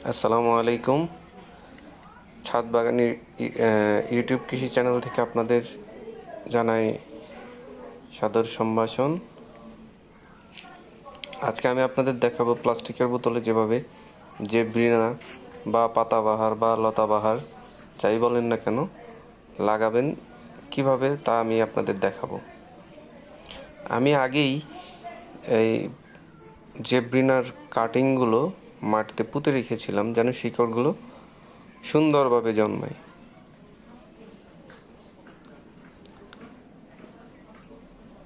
আসসালামু আলাইকুম। ছাদ বাগানের ইউটিউব কৃষি চ্যানেল থেকে আপনাদের জানাই সাদর সম্ভাষণ। আজকে আমি আপনাদের দেখাবো প্লাস্টিকের বোতলে যেভাবে জেব্রিনা বা পাতাবাহার বা লতাবাহার যাই বলেন না কেন লাগাবেন কিভাবে, তা আমি আপনাদের দেখাবো। আমি আগেই এই জেব্রিনার কাটিংগুলো মাটিতে পুঁতে রেখেছিলাম যেন শিকড়গুলো সুন্দরভাবে জন্মায়।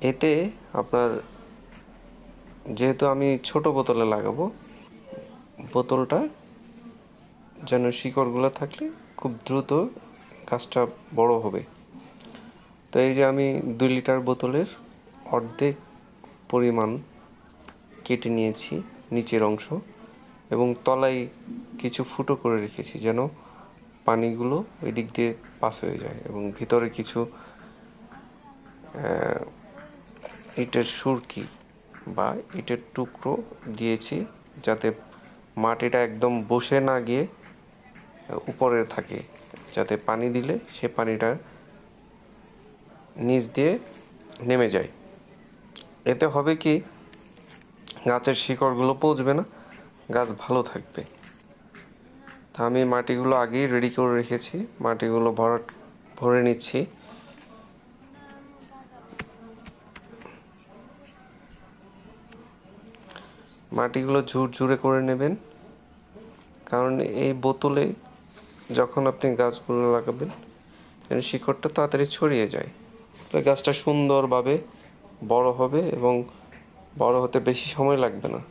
এতে আপনার, যেহেতু আমি ছোট বোতলে লাগাবো, বোতলটা যেন শিকড়গুলো থাকলে খুব দ্রুত গাছটা বড় হবে। তো এই যে আমি 2 লিটার বোতলের অর্ধেক পরিমাণ কেটে নিয়েছি নিচের অংশ, এবং তলায় কিছু ফুটো করে রেখেছি যেন পানিগুলো ওই দিক দিয়ে পাস হয়ে যায়, এবং ভিতরে কিছু ইটের সুরকি বা ইটের টুকরো দিয়েছি যাতে মাটিটা একদম বসে না গিয়ে উপরে থাকে, যাতে পানি দিলে সে পানিটা নিচ দিয়ে নেমে যায়। এতে হবে কি, গাছের শিকড়গুলো পচবে না, গাছ ভালো থাকবে। তা আমি মাটিগুলো আগেই রেডি করে রেখেছি, মাটিগুলো ভরে নিচ্ছি। মাটিগুলো ঝুরঝুরে করে নেবেন, কারণ এই বোতলে যখন আপনি গাছগুলো লাগাবেন যেন শিকড়টা তাড়াতাড়ি ছড়িয়ে যায়, তাহলে গাছটা সুন্দরভাবে বড় হবে এবং বড় হতে বেশি সময় লাগবে না।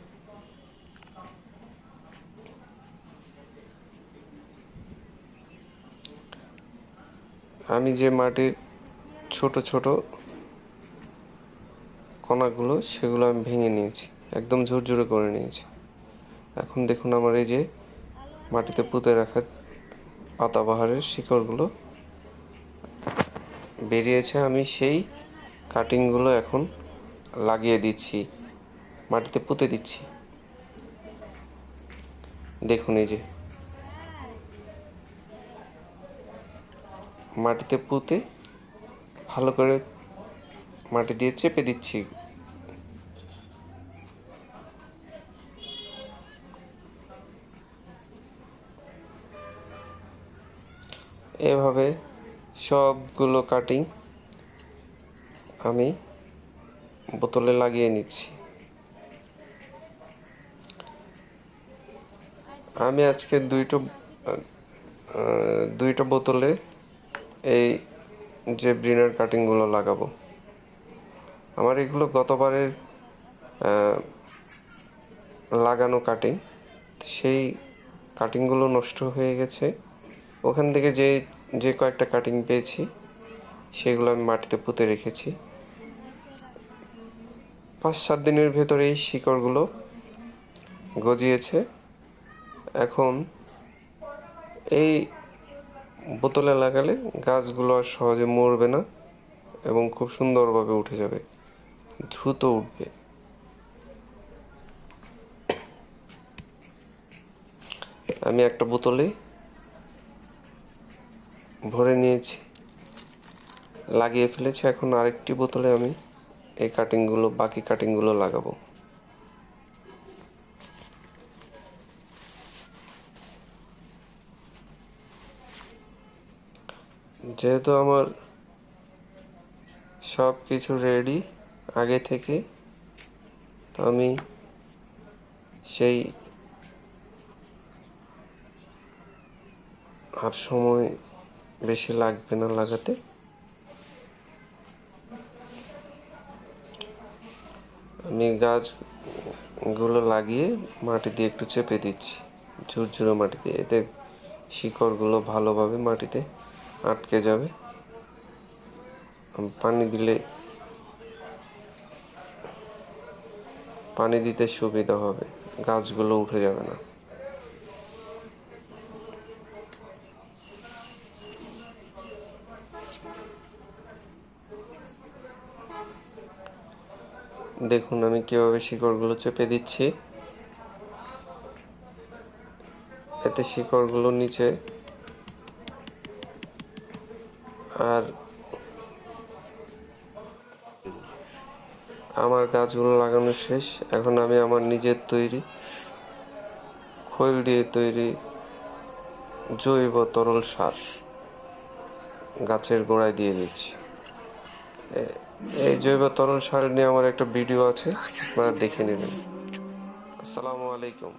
আমি যে মাটির ছোট ছোট কণাগুলো সেগুলো আমি ভেঙে নিয়েছি, একদম ঝুরঝুরে করে নিয়েছি। এখন দেখুন আমার এই যে মাটিতে পুঁতে রাখা পাতাবাহারের শিকড়গুলো বেরিয়েছে। আমি সেই কাটিংগুলো এখন লাগিয়ে দিচ্ছি, মাটিতে পুঁতে দিচ্ছি। দেখুন এই যে মাটিতে পুঁতে ভালো করে মাটি দিয়ে চেপে দিচ্ছি। এভাবে সবগুলো কাটিং আমি বোতলে লাগিয়ে নিচ্ছি। আমি আজকে দুইটা বোতলে এই যে ব্রিনার কাটিংগুলো লাগাবো। আমার এগুলো গতবারের লাগানো কাটিং, সেই কাটিংগুলো নষ্ট হয়ে গেছে। ওখান থেকে যে কয়েকটা কাটিং পেয়েছি সেগুলো আমি মাটিতে পুঁতে রেখেছি। 5-7 দিনের ভেতরে এই শিকড়গুলো গজিয়েছে। এখন এই বোতলে লাগালে গাছগুলো আর সহজে মরবে না এবং খুব সুন্দরভাবে উঠে যাবে, দ্রুত উঠবে। আমি একটা বোতলে ভরে নিয়েছি, লাগিয়ে ফেলেছি। এখন আরেকটি বোতলে আমি এই বাকি কাটিংগুলো লাগাবো। যেহেতু আমার সব কিছু রেডি আগে থেকে, তো আমি সেই আর সময় বেশি লাগবে না লাগাতে। আমি গাছগুলো লাগিয়ে মাটি দিয়ে একটু চেপে দিচ্ছি, ঝুরঝুরে মাটি দিয়ে। এতে শিকড়গুলো ভালোভাবে মাটিতে আটকে যাবে। পানি দিতে সুবিধা হবে, গাছগুলো উঠে যাবে না। দেখুন আমি কিভাবে শিকড়গুলো চেপে দিচ্ছি। এতে শিকড়গুলো নিচে। আর আমার গাছগুলো লাগানো শেষ। এখন আমি আমার নিজের তৈরি খৈল দিয়ে তৈরি জৈব তরল সার গাছের গোড়ায় দিয়ে দিচ্ছি। এই জৈব তরল সার নিয়ে আমার একটা ভিডিও আছে, আপনারা দেখে নেবেন। আসসালামু আলাইকুম।